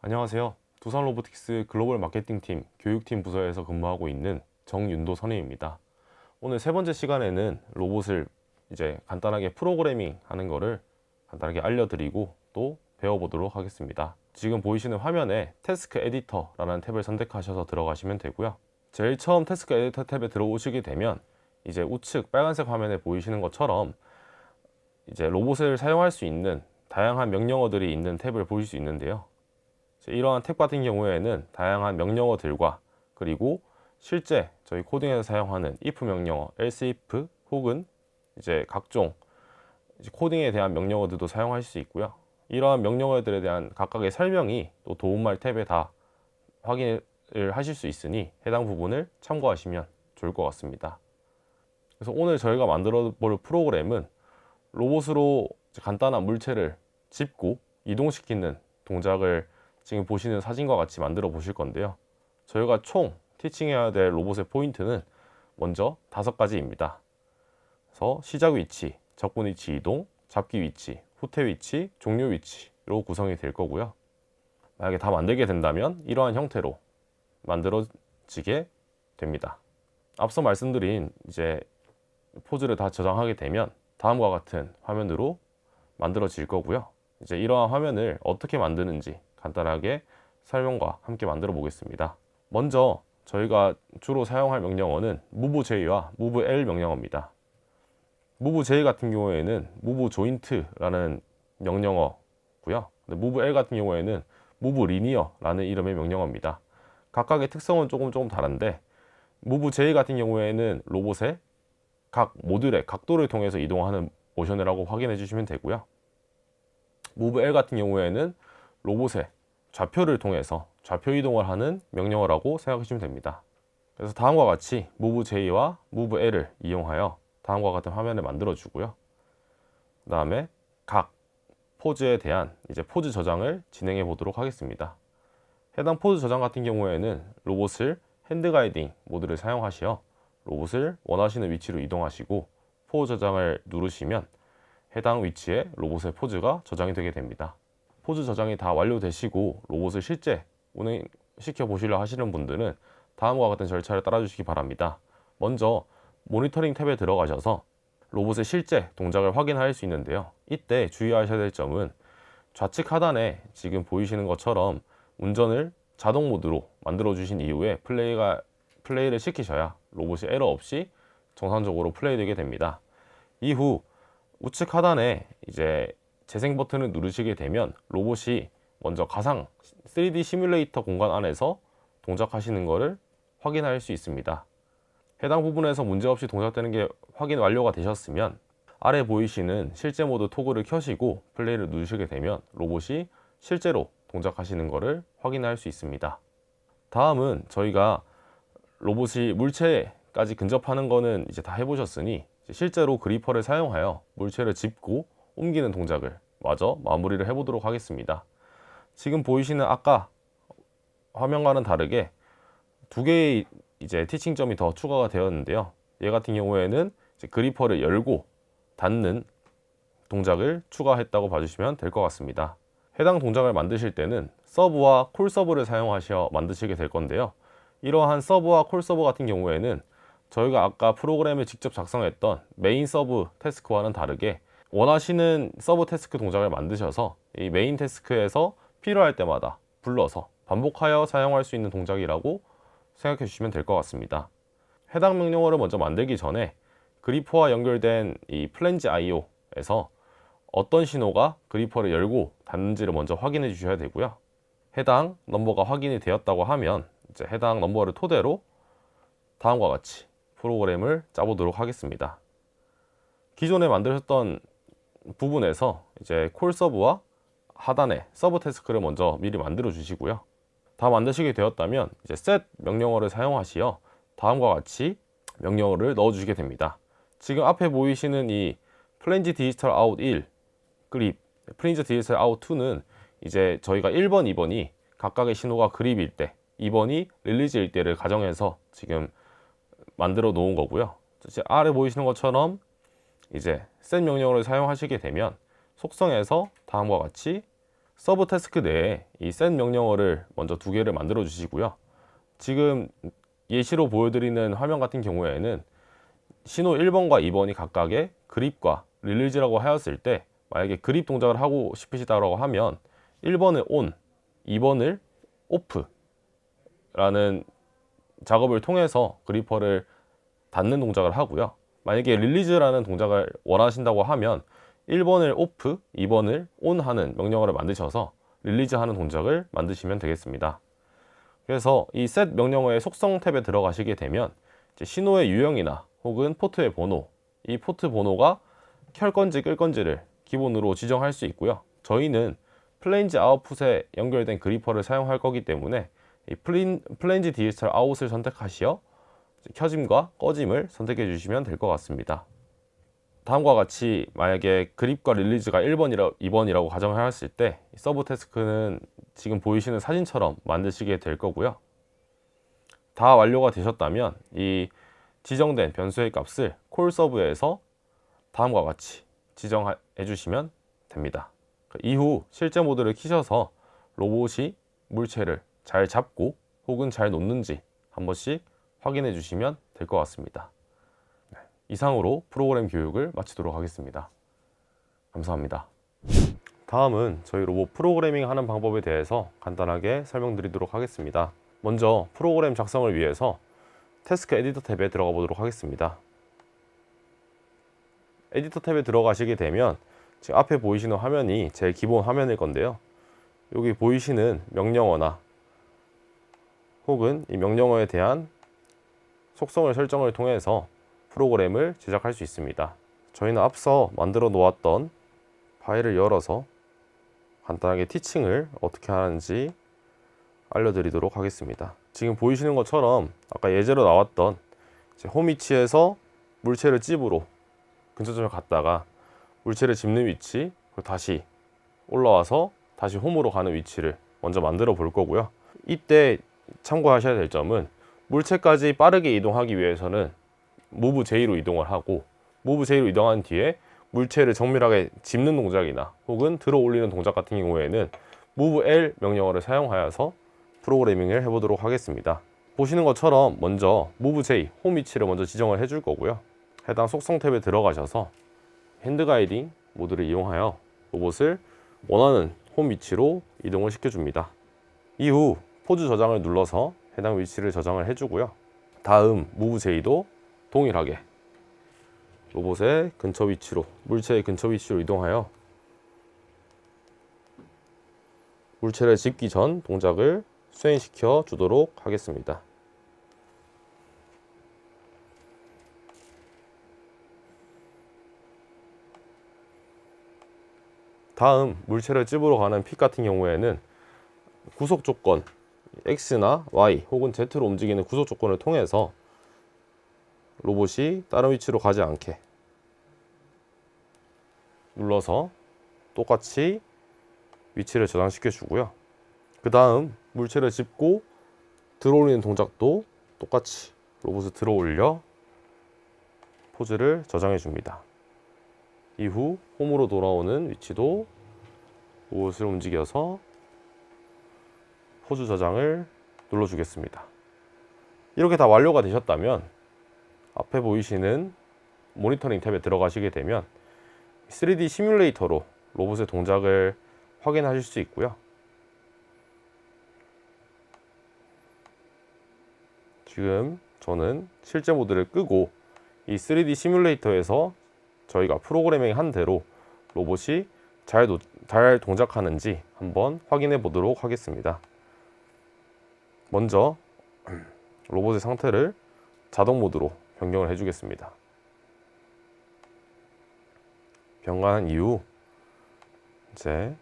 안녕하세요. 두산 로보틱스 글로벌 마케팅팀 교육팀 부서에서 근무하고 있는 정윤도 선임입니다. 오늘 세 번째 시간에는 로봇을 이제 간단하게 프로그래밍 하는 거를 간단하게 알려드리고 또 배워보도록 하겠습니다. 지금 보이시는 화면에 태스크 에디터라는 탭을 선택하셔서 들어가시면 되고요. 제일 처음 태스크 에디터 탭에 들어오시게 되면 이제 우측 빨간색 화면에 보이시는 것처럼 이제 로봇을 사용할 수 있는 다양한 명령어들이 있는 탭을 보실 수 있는데요. 이러한 탭 같은 경우에는 다양한 명령어들과 그리고 실제 저희 코딩에서 사용하는 if 명령어, else if 혹은 이제 각종 코딩에 대한 명령어들도 사용할 수 있고요. 이러한 명령어들에 대한 각각의 설명이 또 도움말 탭에 다 확인을 하실 수 있으니 해당 부분을 참고하시면 좋을 것 같습니다. 그래서 오늘 저희가 만들어 볼 프로그램은 로봇으로 간단한 물체를 짚고 이동시키는 동작을 지금 보시는 사진과 같이 만들어 보실 건데요. 저희가 총 티칭해야 될 로봇의 포인트는 먼저 5가지입니다. 그래서 시작 위치, 접근 위치 이동, 잡기 위치, 후퇴 위치, 종료 위치로 구성이 될 거고요. 만약에 다 만들게 된다면 이러한 형태로 만들어지게 됩니다. 앞서 말씀드린 이제 포즈를 다 저장하게 되면 다음과 같은 화면으로 만들어질 거고요. 이제 이러한 화면을 어떻게 만드는지 간단하게 설명과 함께 만들어 보겠습니다. 먼저 저희가 주로 사용할 명령어는 moveJ와 moveL 명령어입니다. moveJ 같은 경우에는 moveJoint라는 명령어고요. moveL 같은 경우에는 moveLinear라는 이름의 명령어입니다. 각각의 특성은 조금 다른데 moveJ 같은 경우에는 로봇의 각 모듈의 각도를 통해서 이동하는 모션이라고 확인해 주시면 되고요. moveL 같은 경우에는 로봇의 좌표를 통해서 좌표 이동을 하는 명령어라고 생각하시면 됩니다. 그래서 다음과 같이 moveJ와 moveL을 이용하여 다음과 같은 화면을 만들어 주고요. 그 다음에 각 포즈에 대한 이제 포즈 저장을 진행해 보도록 하겠습니다. 해당 포즈 저장 같은 경우에는 로봇을 핸드 가이딩 모드를 사용하시어 로봇을 원하시는 위치로 이동하시고 포즈 저장을 누르시면 해당 위치에 로봇의 포즈가 저장이 되게 됩니다. 포즈 저장이 다 완료되시고 로봇을 실제 운행시켜 보시려 하시는 분들은 다음과 같은 절차를 따라 주시기 바랍니다. 먼저 모니터링 탭에 들어가셔서 로봇의 실제 동작을 확인할 수 있는데요. 이때 주의하셔야 될 점은 좌측 하단에 지금 보이시는 것처럼 운전을 자동 모드로 만들어 주신 이후에 플레이를 시키셔야 로봇이 에러 없이 정상적으로 플레이되게 됩니다. 이후 우측 하단에 이제 재생 버튼을 누르시게 되면 로봇이 먼저 가상 3D 시뮬레이터 공간 안에서 동작하시는 것을 확인할 수 있습니다. 해당 부분에서 문제없이 동작되는 게 확인 완료가 되셨으면 아래 보이시는 실제 모드 토글을 켜시고 플레이를 누르시게 되면 로봇이 실제로 동작하시는 것을 확인할 수 있습니다. 다음은 저희가 로봇이 물체까지 근접하는 거는 이제 다 해보셨으니 실제로 그리퍼를 사용하여 물체를 짚고 옮기는 동작을 마저 마무리를 해보도록 하겠습니다. 지금 보이시는 아까 화면과는 다르게 두 개의 이제 티칭점이 더 추가가 되었는데요. 얘 같은 경우에는 이제 그리퍼를 열고 닫는 동작을 추가했다고 봐주시면 될 것 같습니다. 해당 동작을 만드실 때는 서브와 콜 서브를 사용하셔 만드시게 될 건데요. 이러한 서브와 콜 서브 같은 경우에는 저희가 아까 프로그램을 직접 작성했던 메인 서브 태스크와는 다르게 원하시는 서브 태스크 동작을 만드셔서 이 메인 태스크에서 필요할 때마다 불러서 반복하여 사용할 수 있는 동작이라고 생각해 주시면 될 것 같습니다. 해당 명령어를 먼저 만들기 전에 그리퍼와 연결된 이 플랜지 IO에서 어떤 신호가 그리퍼를 열고 닫는지를 먼저 확인해 주셔야 되고요. 해당 넘버가 확인이 되었다고 하면 이제 해당 넘버를 토대로 다음과 같이 프로그램을 짜보도록 하겠습니다. 기존에 만드셨던 부분에서 이제 콜 서브와 하단에 서브 태스크를 먼저 미리 만들어 주시고요. 다 만드시게 되었다면 이제 set 명령어를 사용하시어 다음과 같이 명령어를 넣어 주시게 됩니다. 지금 앞에 보이시는 이 플랜지 디지털 아웃 1 그립, 플랜지 디지털 아웃 2는 이제 저희가 1번, 2번이 각각의 신호가 그립일 때 2번이 릴리즈일 때를 가정해서 지금 만들어 놓은 거고요. 아래 보이시는 것처럼 이제 set 명령어를 사용하시게 되면 속성에서 다음과 같이 서브 태스크 내에 이 set 명령어를 먼저 2개를 만들어 주시고요. 지금 예시로 보여드리는 화면 같은 경우에는 신호 1번과 2번이 각각의 그립과 릴리즈라고 하였을 때, 만약에 그립 동작을 하고 싶으시다고 하면 1번을 on, 2번을 off 라는 작업을 통해서 그리퍼를 닫는 동작을 하고요. 만약에 릴리즈라는 동작을 원하신다고 하면 1번을 off, 2번을 on 하는 명령어를 만드셔서 릴리즈 하는 동작을 만드시면 되겠습니다. 그래서 이 set 명령어의 속성 탭에 들어가시게 되면 이제 신호의 유형이나 혹은 포트의 번호, 이 포트 번호가 켤 건지 끌 건지를 기본으로 지정할 수 있고요. 저희는 플레인지 아웃풋에 연결된 그리퍼를 사용할 거기 때문에 이 플레인지 디지털 아웃을 선택하시어 켜짐과 꺼짐을 선택해 주시면 될 것 같습니다. 다음과 같이 만약에 그립과 릴리즈가 1번이라 2번이라고 가정하였을 때 서브 태스크는 지금 보이시는 사진처럼 만드시게 될 거고요. 다 완료가 되셨다면 이 지정된 변수의 값을 콜 서브에서 다음과 같이 지정해 주시면 됩니다. 이후 실제 모드를 키셔서 로봇이 물체를 잘 잡고 혹은 잘 놓는지 한 번씩 확인해 주시면 될 것 같습니다. 이상으로 프로그램 교육을 마치도록 하겠습니다. 감사합니다. 다음은 저희 로봇 프로그래밍 하는 방법에 대해서 간단하게 설명드리도록 하겠습니다. 먼저 프로그램 작성을 위해서 태스크 에디터 탭에 들어가 보도록 하겠습니다. 에디터 탭에 들어가시게 되면 지금 앞에 보이시는 화면이 제일 기본 화면일 건데요. 여기 보이시는 명령어나 혹은 이 명령어에 대한 속성을 설정을 통해서 프로그램을 제작할 수 있습니다. 저희는 앞서 만들어 놓았던 파일을 열어서 간단하게 티칭을 어떻게 하는지 알려드리도록 하겠습니다. 지금 보이시는 것처럼 아까 예제로 나왔던 홈 위치에서 물체를 집으로 근처점에 갔다가 물체를 집는 위치, 그리고 다시 올라와서 다시 홈으로 가는 위치를 먼저 만들어 볼 거고요. 이때 참고하셔야 될 점은 물체까지 빠르게 이동하기 위해서는 move J로 이동을 하고, move J로 이동한 뒤에 물체를 정밀하게 집는 동작이나 혹은 들어 올리는 동작 같은 경우에는 move L 명령어를 사용하여서 프로그래밍을 해보도록 하겠습니다. 보시는 것처럼 먼저 move J, 홈 위치를 먼저 지정을 해줄 거고요. 해당 속성 탭에 들어가셔서 핸드 가이딩 모드를 이용하여 로봇을 원하는 홈 위치로 이동을 시켜줍니다. 이후 포즈 저장을 눌러서 해당 위치를 저장을 해주고요. 다음 move J도 동일하게 로봇의 근처 위치로, 물체의 근처 위치로 이동하여 물체를 집기 전 동작을 수행시켜 주도록 하겠습니다. 다음 물체를 집으러 가는 픽 같은 경우에는 구속 조건 X나 Y 혹은 Z로 움직이는 구속 조건을 통해서 로봇이 다른 위치로 가지 않게 눌러서 똑같이 위치를 저장시켜 주고요. 그 다음 물체를 짚고 들어올리는 동작도 똑같이 로봇을 들어올려 포즈를 저장해 줍니다. 이후 홈으로 돌아오는 위치도 로봇을 움직여서 포즈 저장을 눌러주겠습니다. 이렇게 다 완료가 되셨다면 앞에 보이시는 모니터링 탭에 들어가시게 되면 3D 시뮬레이터로 로봇의 동작을 확인하실 수 있고요. 지금 저는 실제 모드를 끄고 이 3D 시뮬레이터에서 저희가 프로그래밍 한 대로 로봇이 잘 동작하는지 한번 확인해 보도록 하겠습니다. 먼저 로봇의 상태를 자동 모드로 변경을 해주겠습니다. 변경한 이후 이제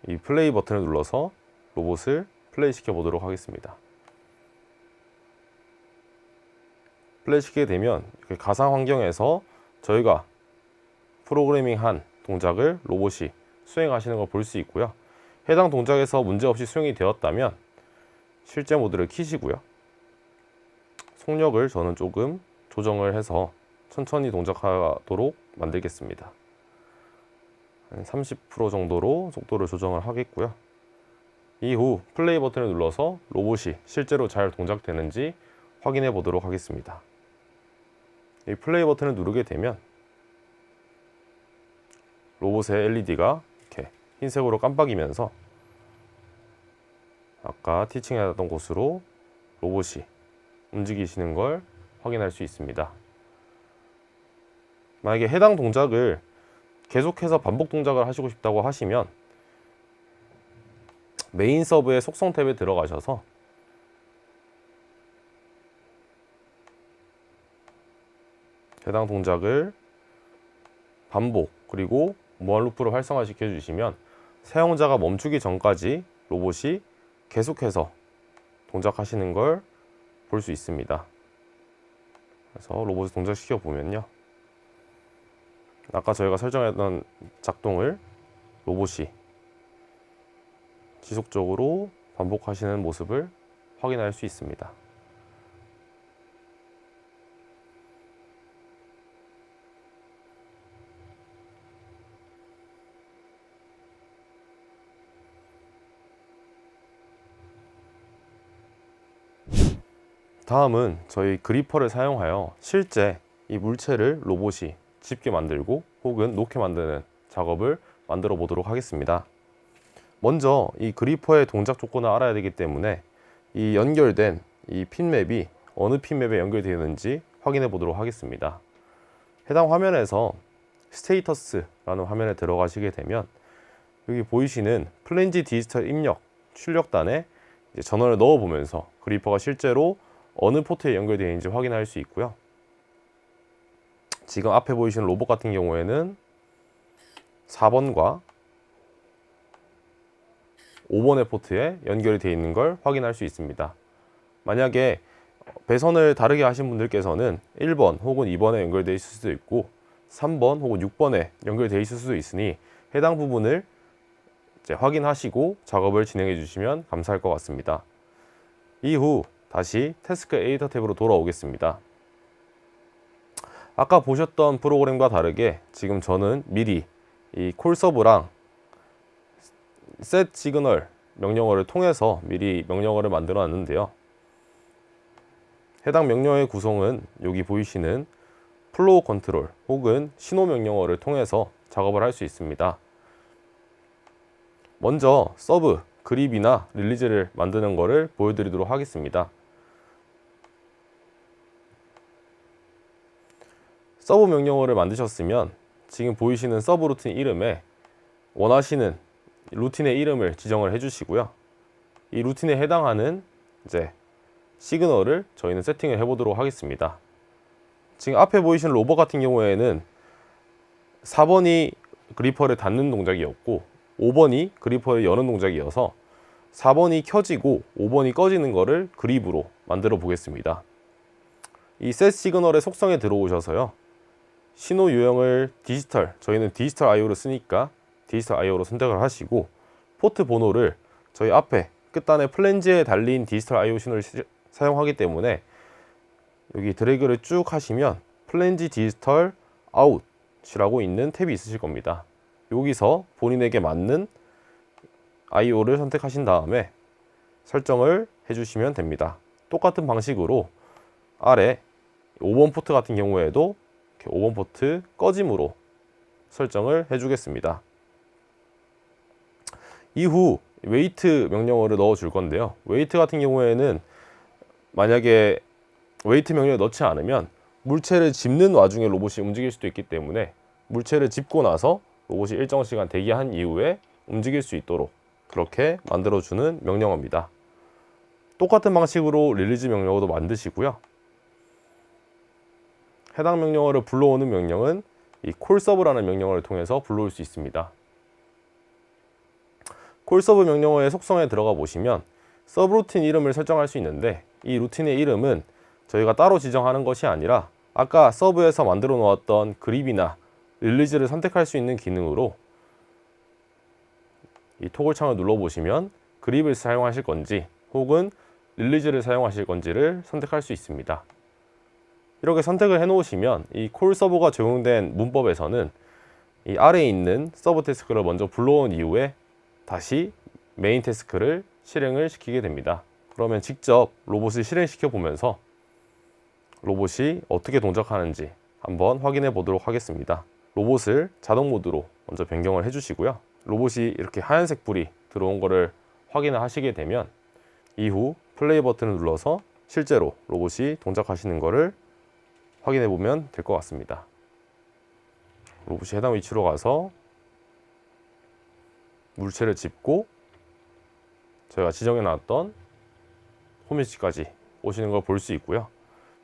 이 플레이 버튼을 눌러서 로봇을 플레이 시켜 보도록 하겠습니다. 플레이 시키게 되면 가상 환경에서 저희가 프로그래밍한 동작을 로봇이 수행하시는 걸 볼 수 있고요. 해당 동작에서 문제없이 수행이 되었다면 실제 모드를 켜시고요. 속력을 저는 조금 조정을 해서 천천히 동작하도록 만들겠습니다. 한 30% 정도로 속도를 조정을 하겠고요. 이후 플레이 버튼을 눌러서 로봇이 실제로 잘 동작되는지 확인해 보도록 하겠습니다. 이 플레이 버튼을 누르게 되면 로봇의 LED가 이렇게 흰색으로 깜빡이면서 아까 티칭했던 곳으로 로봇이 움직이시는 걸 확인할 수 있습니다. 만약에 해당 동작을 계속해서 반복 동작을 하시고 싶다고 하시면 메인 서브의 속성 탭에 들어가셔서 해당 동작을 반복 그리고 무한 루프로 활성화시켜 주시면 사용자가 멈추기 전까지 로봇이 계속해서 동작하시는 걸 볼 수 있습니다. 그래서 로봇을 동작시켜 보면요, 아까 저희가 설정했던 작동을 로봇이 지속적으로 반복하시는 모습을 확인할 수 있습니다. 다음은 저희 그리퍼를 사용하여 실제 이 물체를 로봇이 집게 만들고 혹은 놓게 만드는 작업을 만들어 보도록 하겠습니다. 먼저 이 그리퍼의 동작 조건을 알아야 되기 때문에 이 연결된 이 핀맵이 어느 핀맵에 연결되어 있는지 확인해 보도록 하겠습니다. 해당 화면에서 스테이터스라는 화면에 들어가시게 되면 여기 보이시는 플랜지 디지털 입력 출력단에 전원을 넣어 보면서 그리퍼가 실제로 어느 포트에 연결되어 있는지 확인할 수 있고요. 지금 앞에 보이시는 로봇 같은 경우에는 4번과 5번의 포트에 연결이 되어 있는 걸 확인할 수 있습니다. 만약에 배선을 다르게 하신 분들께서는 1번 혹은 2번에 연결되어 있을 수도 있고 3번 혹은 6번에 연결되어 있을 수도 있으니 해당 부분을 이제 확인하시고 작업을 진행해 주시면 감사할 것 같습니다. 이후 다시 태스크 에디터 탭으로 돌아오겠습니다. 아까 보셨던 프로그램과 다르게 지금 저는 미리 이 콜서브랑 set 시그널 명령어를 통해서 미리 명령어를 만들어 놨는데요. 해당 명령어의 구성은 여기 보이시는 플로우 컨트롤 혹은 신호 명령어를 통해서 작업을 할 수 있습니다. 먼저 서브, 그립이나 릴리즈를 만드는 것을 보여드리도록 하겠습니다. 서브 명령어를 만드셨으면 지금 보이시는 서브 루틴 이름에 원하시는 루틴의 이름을 지정을 해주시고요. 이 루틴에 해당하는 이제 시그널을 저희는 세팅을 해보도록 하겠습니다. 지금 앞에 보이시는 로봇 같은 경우에는 4번이 그리퍼를 닫는 동작이었고 5번이 그리퍼를 여는 동작이어서 4번이 켜지고 5번이 꺼지는 것을 그립으로 만들어 보겠습니다. 이 set 시그널의 속성에 들어오셔서요, 신호 유형을 디지털, 저희는 디지털 IO를 쓰니까 디지털 IO로 선택을 하시고 포트 번호를 저희 앞에 끝단에 플랜지에 달린 디지털 IO 신호를 사용하기 때문에 여기 드래그를 쭉 하시면 플랜지 디지털 아웃이라고 있는 탭이 있으실 겁니다. 여기서 본인에게 맞는 IO를 선택하신 다음에 설정을 해주시면 됩니다. 똑같은 방식으로 아래 5번 포트 같은 경우에도 5번 포트 꺼짐으로 설정을 해주겠습니다. 이후 웨이트 명령어를 넣어 줄 건데요. 웨이트 같은 경우에는 만약에 웨이트 명령을 넣지 않으면 물체를 짚는 와중에 로봇이 움직일 수도 있기 때문에 물체를 짚고 나서 로봇이 일정 시간 대기한 이후에 움직일 수 있도록 그렇게 만들어주는 명령어입니다. 똑같은 방식으로 릴리즈 명령어도 만드시고요. 해당 명령어를 불러오는 명령은 이 콜서브라는 명령어를 통해서 불러올 수 있습니다. 콜서브 명령어의 속성에 들어가 보시면 서브루틴 이름을 설정할 수 있는데 이 루틴의 이름은 저희가 따로 지정하는 것이 아니라 아까 서브에서 만들어 놓았던 그립이나 릴리즈를 선택할 수 있는 기능으로 이 토글 창을 눌러 보시면 그립을 사용하실 건지 혹은 릴리즈를 사용하실 건지를 선택할 수 있습니다. 이렇게 선택을 해 놓으시면 이 콜서브가 적용된 문법에서는 이 아래에 있는 서브 태스크를 먼저 불러온 이후에 다시 메인 태스크를 실행을 시키게 됩니다. 그러면 직접 로봇을 실행시켜 보면서 로봇이 어떻게 동작하는지 한번 확인해 보도록 하겠습니다. 로봇을 자동 모드로 먼저 변경을 해주시고요. 로봇이 이렇게 하얀색 불이 들어온 거를 확인을 하시게 되면 이후 플레이 버튼을 눌러서 실제로 로봇이 동작하시는 거를 확인해 보면 될 것 같습니다. 로봇이 해당 위치로 가서 물체를 짚고 저희가 지정해 놨던 홈위치까지 오시는 걸 볼 수 있고요.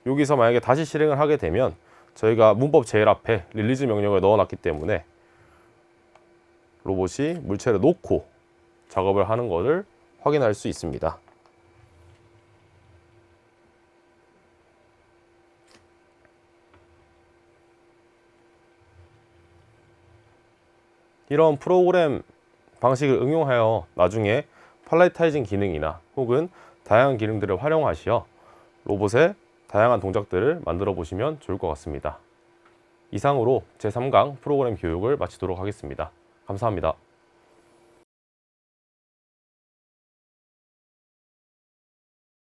여기서 만약에 다시 실행을 하게 되면 저희가 문법 제일 앞에 릴리즈 명령을 넣어놨기 때문에 로봇이 물체를 놓고 작업을 하는 것을 확인할 수 있습니다. 이런 프로그램 방식을 응용하여 나중에 팔레타이징 기능이나 혹은 다양한 기능들을 활용하시어 로봇의 다양한 동작들을 만들어 보시면 좋을 것 같습니다. 이상으로 제3강 프로그램 교육을 마치도록 하겠습니다. 감사합니다.